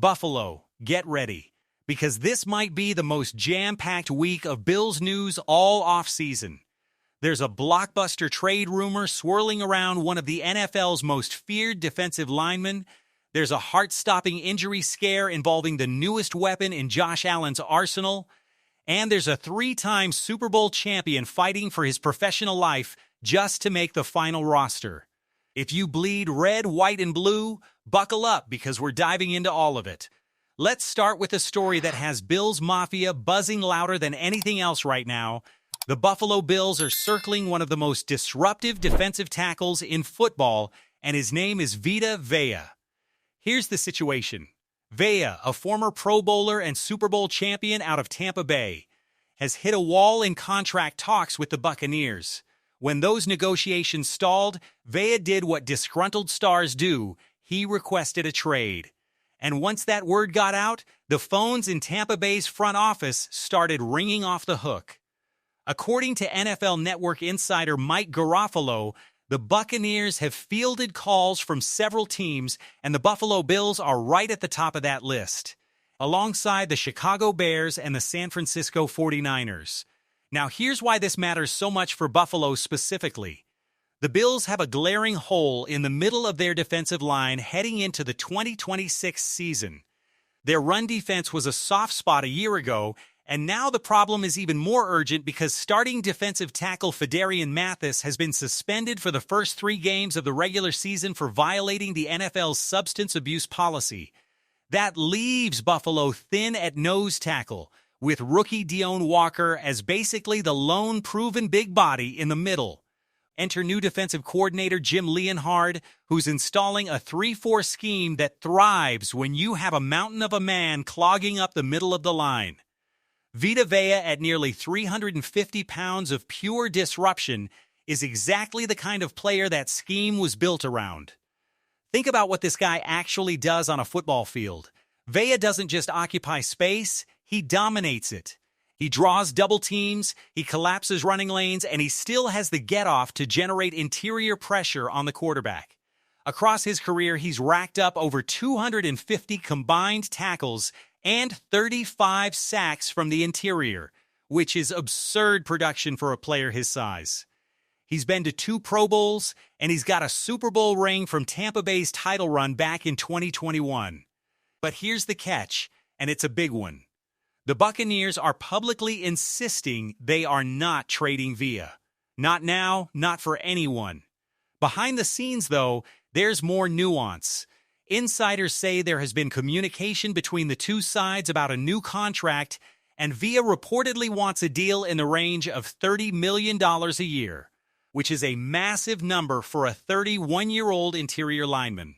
Buffalo, get ready, because this might be the most jam-packed week of Bills news all offseason. There's a blockbuster trade rumor swirling around one of the NFL's most feared defensive linemen. There's a heart-stopping injury scare involving the newest weapon in Josh Allen's arsenal. And there's a three-time Super Bowl champion fighting for his professional life just to make the final roster. If you bleed red, white, and blue, buckle up because we're diving into all of it. Let's start with a story that has Bills Mafia buzzing louder than anything else right now. The Buffalo Bills are circling one of the most disruptive defensive tackles in football, and his name is Vita Vea. Here's the situation. Vea, a former Pro Bowler and Super Bowl champion out of Tampa Bay, has hit a wall in contract talks with the Buccaneers. When those negotiations stalled, Vea did what disgruntled stars do. He requested a trade. And once that word got out, the phones in Tampa Bay's front office started ringing off the hook. According to NFL Network insider Mike Garofalo, the Buccaneers have fielded calls from several teams, and the Buffalo Bills are right at the top of that list, alongside the Chicago Bears and the San Francisco 49ers. Now, here's why this matters so much for Buffalo specifically. The Bills have a glaring hole in the middle of their defensive line heading into the 2026 season. Their run defense was a soft spot a year ago, and now the problem is even more urgent because starting defensive tackle Phidarian Mathis has been suspended for the first 3 games of the regular season for violating the NFL's substance abuse policy. That leaves Buffalo thin at nose tackle, with rookie Deone Walker as basically the lone proven big body in the middle. Enter new defensive coordinator Jim Leonhard, who's installing a 3-4 scheme that thrives when you have a mountain of a man clogging up the middle of the line. Vita Vea, at nearly 350 pounds of pure disruption, is exactly the kind of player that scheme was built around. Think about what this guy actually does on a football field. Vea doesn't just occupy space, he dominates it. He draws double teams, he collapses running lanes, and he still has the get-off to generate interior pressure on the quarterback. Across his career, he's racked up over 250 combined tackles and 35 sacks from the interior, which is absurd production for a player his size. He's been to 2 Pro Bowls, and he's got a Super Bowl ring from Tampa Bay's title run back in 2021. But here's the catch, and it's a big one. The Buccaneers are publicly insisting they are not trading Vea. Not now, not for anyone. Behind the scenes, though, there's more nuance. Insiders say there has been communication between the two sides about a new contract, and Vea reportedly wants a deal in the range of $30 million a year, which is a massive number for a 31-year-old interior lineman.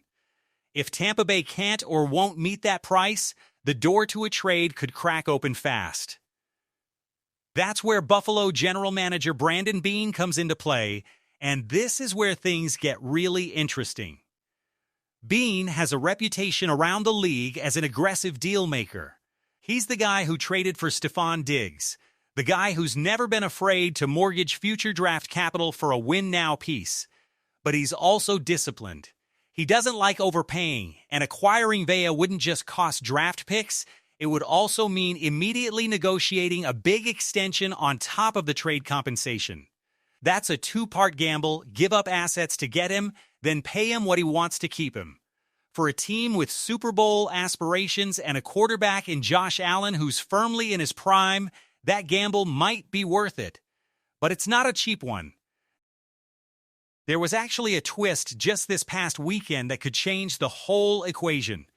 If Tampa Bay can't or won't meet that price, the door to a trade could crack open fast. That's where Buffalo general manager Brandon Beane comes into play, and this is where things get really interesting. Beane has a reputation around the league as an aggressive deal maker. He's the guy who traded for Stephon Diggs, the guy who's never been afraid to mortgage future draft capital for a win-now piece. But he's also disciplined. He doesn't like overpaying, and acquiring Vea wouldn't just cost draft picks, it would also mean immediately negotiating a big extension on top of the trade compensation. That's a 2-part gamble: give up assets to get him, then pay him what he wants to keep him. For a team with Super Bowl aspirations and a quarterback in Josh Allen who's firmly in his prime, that gamble might be worth it. But it's not a cheap one. There was actually a twist just this past weekend that could change the whole equation.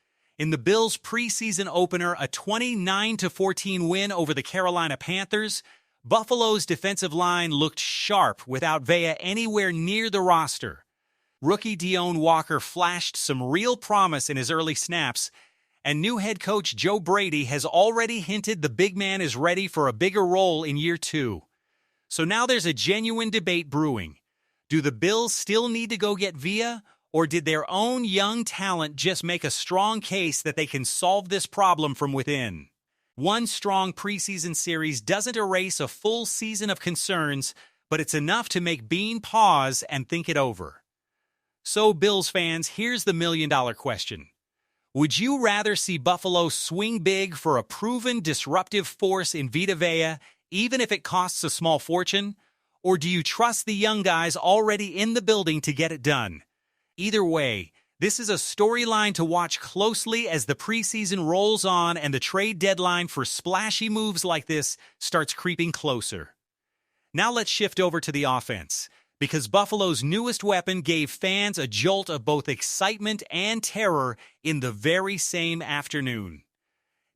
In the Bills' preseason opener, a 29-14 win over the Carolina Panthers, Buffalo's defensive line looked sharp without Vea anywhere near the roster. Rookie Deone Walker flashed some real promise in his early snaps, and new head coach Joe Brady has already hinted the big man is ready for a bigger role in year 2. So now there's a genuine debate brewing. Do the Bills still need to go get Vea, or did their own young talent just make a strong case that they can solve this problem from within? One strong preseason series doesn't erase a full season of concerns, but it's enough to make Beane pause and think it over. So, Bills fans, here's the million-dollar question. Would you rather see Buffalo swing big for a proven disruptive force in Vita Vea, even if it costs a small fortune? Or do you trust the young guys already in the building to get it done? Either way, this is a storyline to watch closely as the preseason rolls on and the trade deadline for splashy moves like this starts creeping closer. Now let's shift over to the offense, because Buffalo's newest weapon gave fans a jolt of both excitement and terror in the very same afternoon.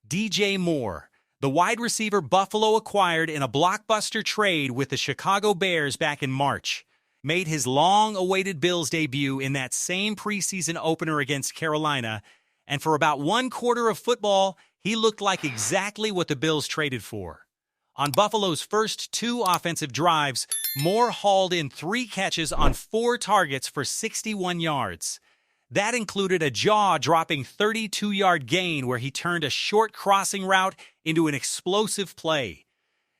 DJ Moore, the wide receiver Buffalo acquired in a blockbuster trade with the Chicago Bears back in March, made his long-awaited Bills debut in that same preseason opener against Carolina, and for about one quarter of football, he looked like exactly what the Bills traded for. On Buffalo's first 2 offensive drives, Moore hauled in 3 catches on 4 targets for 61 yards. That included a jaw-dropping 32-yard gain where he turned a short crossing route into an explosive play,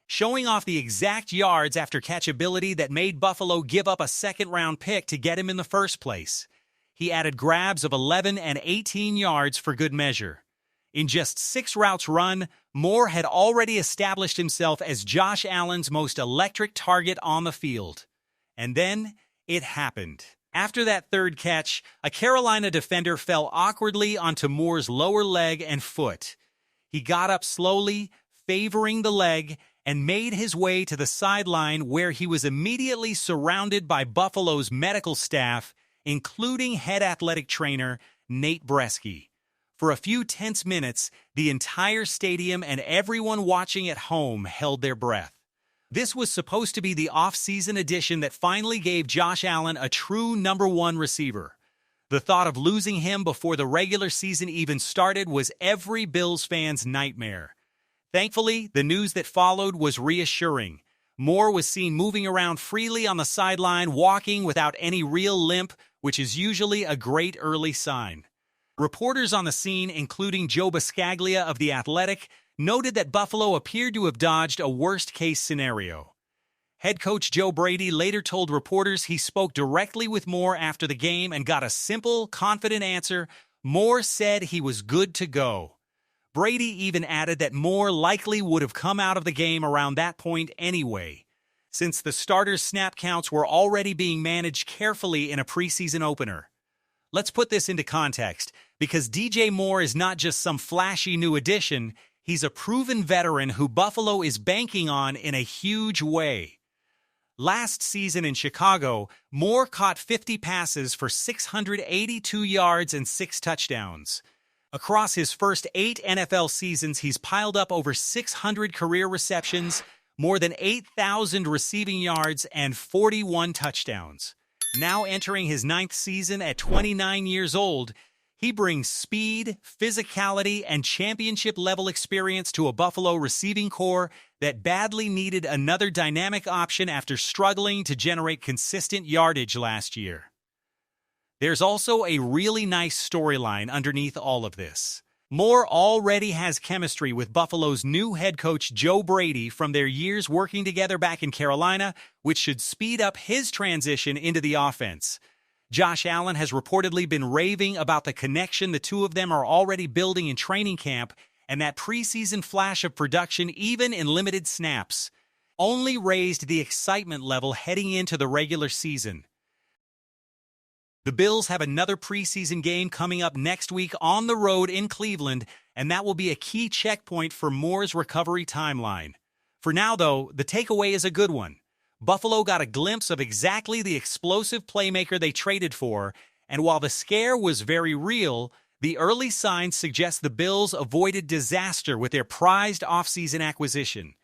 showing off the exact yards after catchability that made Buffalo give up a second-round pick to get him in the first place. He added grabs of 11 and 18 yards for good measure. In just 6 routes run, Moore had already established himself as Josh Allen's most electric target on the field. And then it happened. After that third catch, a Carolina defender fell awkwardly onto Moore's lower leg and foot. He got up slowly, favoring the leg, and made his way to the sideline where he was immediately surrounded by Buffalo's medical staff, including head athletic trainer Nate Bresky. For a few tense minutes, the entire stadium and everyone watching at home held their breath. This was supposed to be the off-season addition that finally gave Josh Allen a true number 1 receiver. The thought of losing him before the regular season even started was every Bills fan's nightmare. Thankfully, the news that followed was reassuring. Moore was seen moving around freely on the sideline, walking without any real limp, which is usually a great early sign. Reporters on the scene, including Joe Buscaglia of The Athletic, noted that Buffalo appeared to have dodged a worst-case scenario. Head coach Joe Brady later told reporters he spoke directly with Moore after the game and got a simple, confident answer. Moore said he was good to go. Brady even added that Moore likely would have come out of the game around that point anyway, since the starters' snap counts were already being managed carefully in a preseason opener. Let's put this into context, because DJ Moore is not just some flashy new addition, he's a proven veteran who Buffalo is banking on in a huge way. Last season in Chicago, Moore caught 50 passes for 682 yards and 6 touchdowns. Across his first 8 NFL seasons, he's piled up over 600 career receptions, more than 8,000 receiving yards, and 41 touchdowns. Now entering his 9th season at 29 years old, he brings speed, physicality, and championship-level experience to a Buffalo receiving corps that badly needed another dynamic option after struggling to generate consistent yardage last year. There's also a really nice storyline underneath all of this. Moore already has chemistry with Buffalo's new head coach Joe Brady from their years working together back in Carolina, which should speed up his transition into the offense. Josh Allen has reportedly been raving about the connection the two of them are already building in training camp, and that preseason flash of production, even in limited snaps, only raised the excitement level heading into the regular season. The Bills have another preseason game coming up next week on the road in Cleveland, and that will be a key checkpoint for Moore's recovery timeline. For now, though, the takeaway is a good one. Buffalo got a glimpse of exactly the explosive playmaker they traded for, and while the scare was very real, the early signs suggest the Bills avoided disaster with their prized offseason acquisition.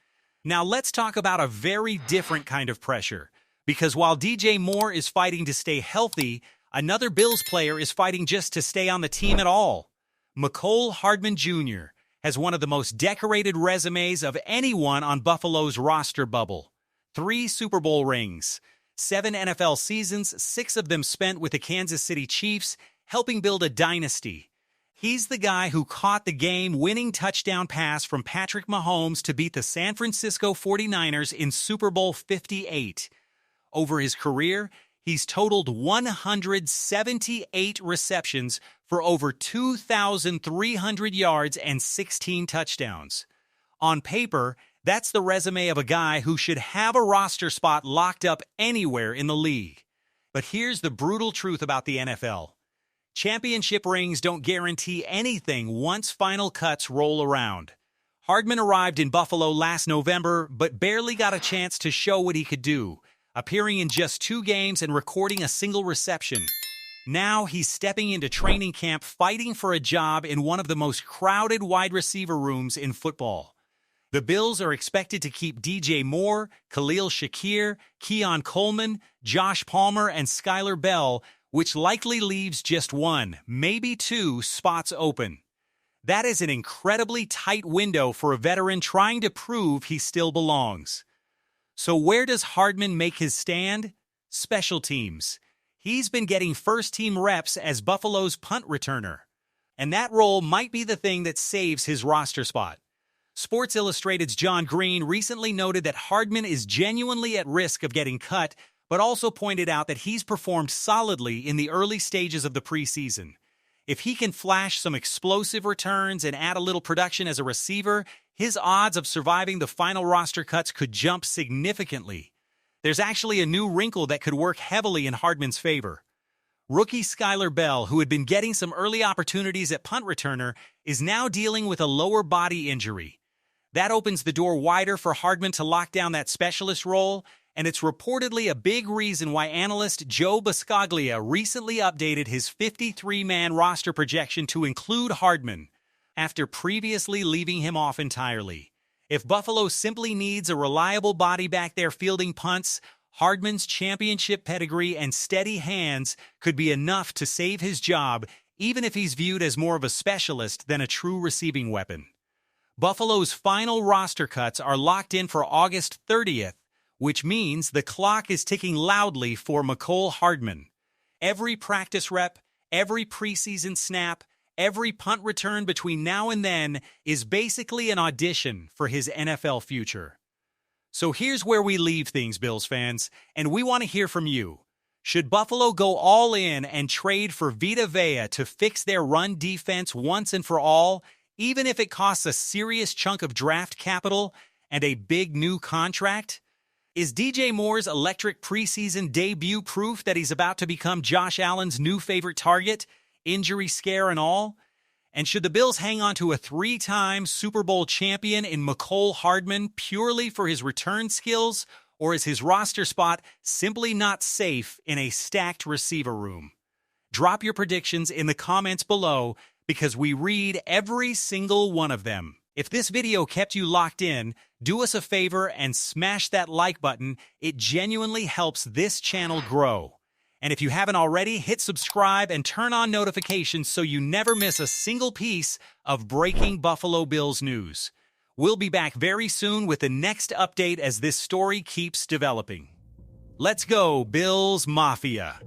Now let's talk about a very different kind of pressure, because while DJ Moore is fighting to stay healthy, another Bills player is fighting just to stay on the team at all. Mecole Hardman Jr. has one of the most decorated resumes of anyone on Buffalo's roster bubble. 3 Super Bowl rings, 7 NFL seasons, 6 of them spent with the Kansas City Chiefs, helping build a dynasty. He's the guy who caught the game-winning touchdown pass from Patrick Mahomes to beat the San Francisco 49ers in Super Bowl 58. Over his career, He's totaled 178 receptions for over 2,300 yards and 16 touchdowns. On paper, that's the resume of a guy who should have a roster spot locked up anywhere in the league. But here's the brutal truth about the NFL. Championship rings don't guarantee anything once final cuts roll around. Hardman arrived in Buffalo last November, but barely got a chance to show what he could do, appearing in just 2 games and recording a single reception. Now he's stepping into training camp fighting for a job in one of the most crowded wide receiver rooms in football. The Bills are expected to keep DJ Moore, Khalil Shakir, Keon Coleman, Josh Palmer, and Skylar Bell, which likely leaves just 1, maybe 2 spots open. That is an incredibly tight window for a veteran trying to prove he still belongs. So where does Hardman make his stand? Special teams. He's been getting first-team reps as Buffalo's punt returner. And that role might be the thing that saves his roster spot. Sports Illustrated's John Green recently noted that Hardman is genuinely at risk of getting cut, but also pointed out that he's performed solidly in the early stages of the preseason. If he can flash some explosive returns and add a little production as a receiver, his odds of surviving the final roster cuts could jump significantly. There's actually a new wrinkle that could work heavily in Hardman's favor. Rookie Skylar Bell, who had been getting some early opportunities at punt returner, is now dealing with a lower body injury. That opens the door wider for Hardman to lock down that specialist role, and it's reportedly a big reason why analyst Joe Buscaglia recently updated his 53-man roster projection to include Hardman, after previously leaving him off entirely. If Buffalo simply needs a reliable body back there fielding punts, Hardman's championship pedigree and steady hands could be enough to save his job, even if he's viewed as more of a specialist than a true receiving weapon. Buffalo's final roster cuts are locked in for August 30th, which means the clock is ticking loudly for Mecole Hardman. Every practice rep, every preseason snap, every punt return between now and then is basically an audition for his NFL future. So here's where we leave things, Bills fans, and we want to hear from you. Should Buffalo go all in and trade for Vita Vea to fix their run defense once and for all, even if it costs a serious chunk of draft capital and a big new contract? Is DJ Moore's electric preseason debut proof that he's about to become Josh Allen's new favorite target, injury scare and all? And should the Bills hang on to a 3-time Super Bowl champion in Mecole Hardman purely for his return skills, or is his roster spot simply not safe in a stacked receiver room? Drop your predictions in the comments below because we read every single one of them. If this video kept you locked in, do us a favor and smash that like button. It genuinely helps this channel grow. And if you haven't already, hit subscribe and turn on notifications so you never miss a single piece of breaking Buffalo Bills news. We'll be back very soon with the next update as this story keeps developing. Let's go, Bills Mafia!